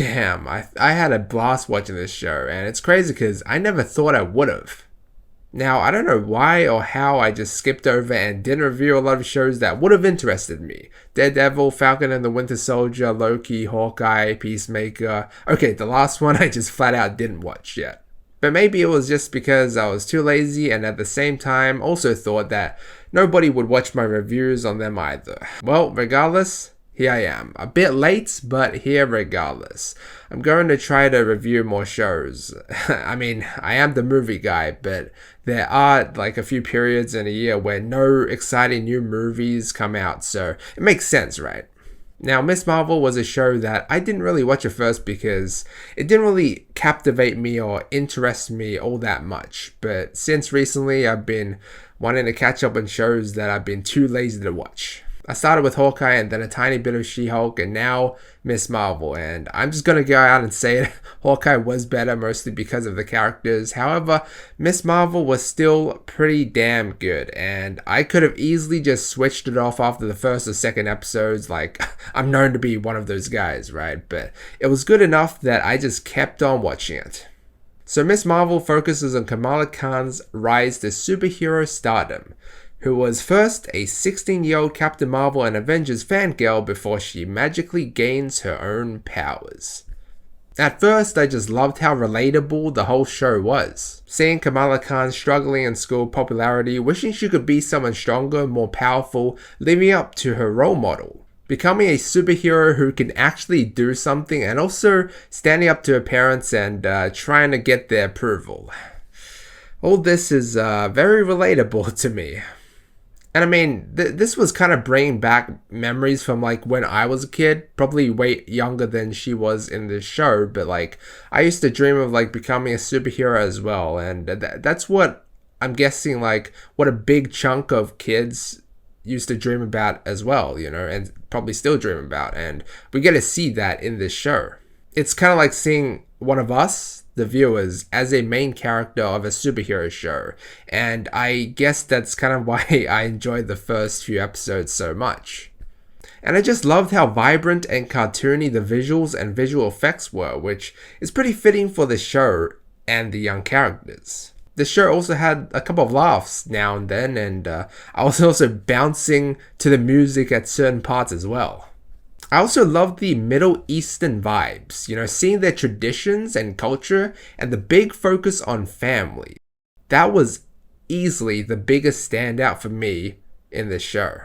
Damn, I had a blast watching this show, and it's crazy because I never thought I would have. Now, I don't know why or how I just skipped over and didn't review a lot of shows that would have interested me. Daredevil, Falcon and the Winter Soldier, Loki, Hawkeye, Peacemaker. Okay, the last one I just flat out didn't watch yet. But maybe it was just because I was too lazy and at the same time also thought that nobody would watch my reviews on them either. Well, regardless, here I am. A bit late, but here regardless. I'm going to try to review more shows. I mean, I am the movie guy, but there are like a few periods in a year where no exciting new movies come out, so it makes sense, right? Now, Miss Marvel was a show that I didn't really watch at first because it didn't really captivate me or interest me all that much. But since recently, I've been wanting to catch up on shows that I've been too lazy to watch. I started with Hawkeye and then a tiny bit of She-Hulk and now Miss Marvel, and I'm just gonna go out and say it, Hawkeye was better mostly because of the characters. However, Miss Marvel was still pretty damn good, and I could have easily just switched it off after the first or second episodes. Like, I'm known to be one of those guys, right? But it was good enough that I just kept on watching it. So Miss Marvel focuses on Kamala Khan's rise to superhero stardom, who was first a 16-year-old Captain Marvel and Avengers fangirl before she magically gains her own powers. At first, I just loved how relatable the whole show was. Seeing Kamala Khan struggling in school popularity, wishing she could be someone stronger, more powerful, living up to her role model. Becoming a superhero who can actually do something and also standing up to her parents and trying to get their approval. All this is very relatable to me. And I mean, this was kind of bringing back memories from like when I was a kid, probably way younger than she was in this show, but like I used to dream of like becoming a superhero as well, and that's what I'm guessing like what a big chunk of kids used to dream about as well, you know, and probably still dream about, and we get to see that in this show. It's kind of like seeing one of us, the viewers, as a main character of a superhero show, and I guess that's kind of why I enjoyed the first few episodes so much. And I just loved how vibrant and cartoony the visuals and visual effects were, which is pretty fitting for the show and the young characters. The show also had a couple of laughs now and then, and I was also bouncing to the music at certain parts as well. I also loved the Middle Eastern vibes, you know, seeing their traditions and culture and the big focus on family. That was easily the biggest standout for me in this show.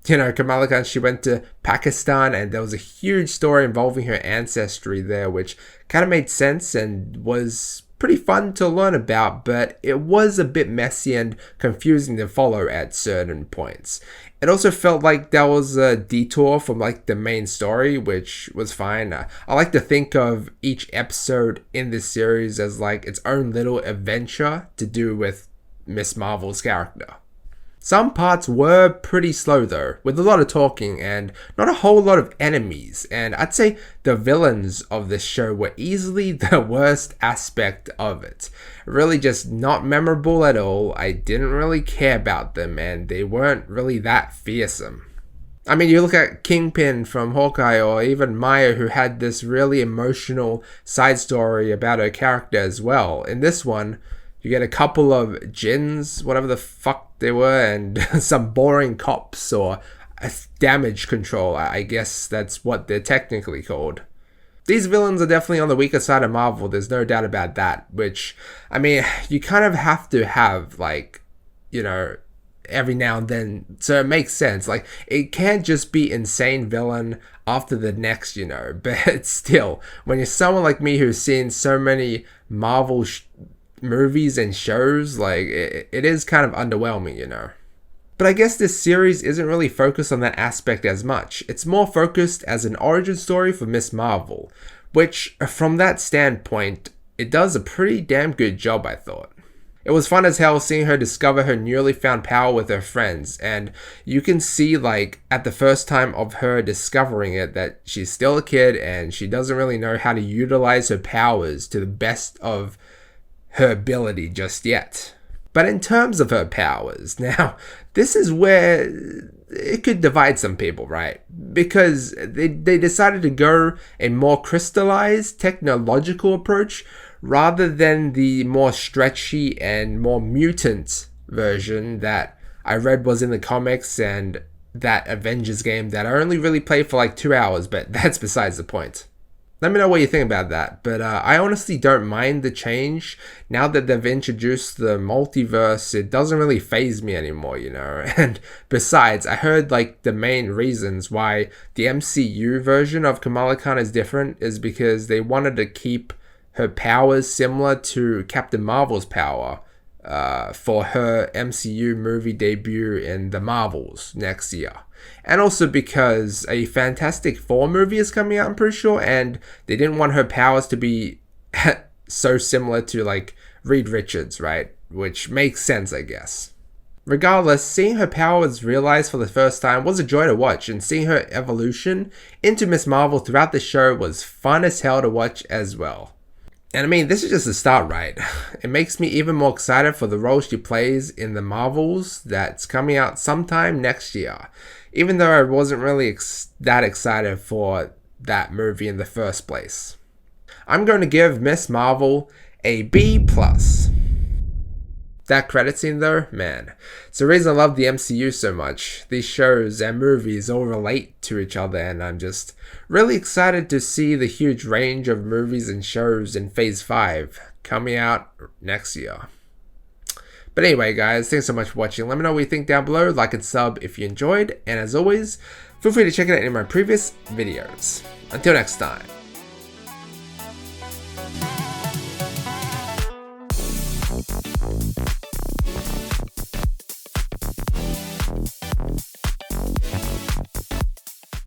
You know, Kamala Khan, she went to Pakistan and there was a huge story involving her ancestry there, which kind of made sense and was pretty fun to learn about, but it was a bit messy and confusing to follow at certain points. It also felt like that was a detour from like the main story, which was fine. I like to think of each episode in this series as like its own little adventure to do with Miss Marvel's character. Some parts were pretty slow though, with a lot of talking and not a whole lot of enemies, and I'd say the villains of this show were easily the worst aspect of it. Really just not memorable at all. I didn't really care about them and they weren't really that fearsome. I mean, you look at Kingpin from Hawkeye or even Maya, who had this really emotional side story about her character as well. In this one, you get a couple of djinns, whatever the fuck they were, and some boring cops or damage control. I guess that's what they're technically called. These villains are definitely on the weaker side of Marvel, there's no doubt about that, which, I mean, you kind of have to have, like, you know, every now and then, so it makes sense. Like, it can't just be insane villain after the next, you know, but still, when you're someone like me who's seen so many Marvel movies and shows, like it is kind of underwhelming, you know. But I guess this series isn't really focused on that aspect as much. It's more focused as an origin story for Miss Marvel, which from that standpoint, it does a pretty damn good job, I thought. It was fun as hell seeing her discover her newly found power with her friends, and you can see like at the first time of her discovering it that she's still a kid and she doesn't really know how to utilize her powers to the best of her ability just yet. But in terms of her powers, now, this is where it could divide some people, right? Because they decided to go a more crystallized technological approach rather than the more stretchy and more mutant version that I read was in the comics and that Avengers game that I only really played for like 2 hours, but that's besides the point. Let me know what you think about that, but I honestly don't mind the change. Now that they've introduced the multiverse, it doesn't really faze me anymore, you know? And besides, I heard like the main reasons why the MCU version of Kamala Khan is different is because they wanted to keep her powers similar to Captain Marvel's power for her MCU movie debut in the Marvels next year. And also because a Fantastic Four movie is coming out, I'm pretty sure, and they didn't want her powers to be so similar to like Reed Richards, right? Which makes sense, I guess. Regardless, seeing her powers realized for the first time was a joy to watch, and seeing her evolution into Miss Marvel throughout the show was fun as hell to watch as well. And I mean, this is just the start, right? It makes me even more excited for the role she plays in the Marvels that's coming out sometime next year. Even though I wasn't really that excited for that movie in the first place. I'm going to give Miss Marvel a B+. That credit scene though, man, it's the reason I love the MCU so much. These shows and movies all relate to each other, and I'm just really excited to see the huge range of movies and shows in Phase 5 coming out next year. But anyway guys, thanks so much for watching. Let me know what you think down below, like and sub if you enjoyed, and as always, feel free to check out any of my previous videos. Until next time.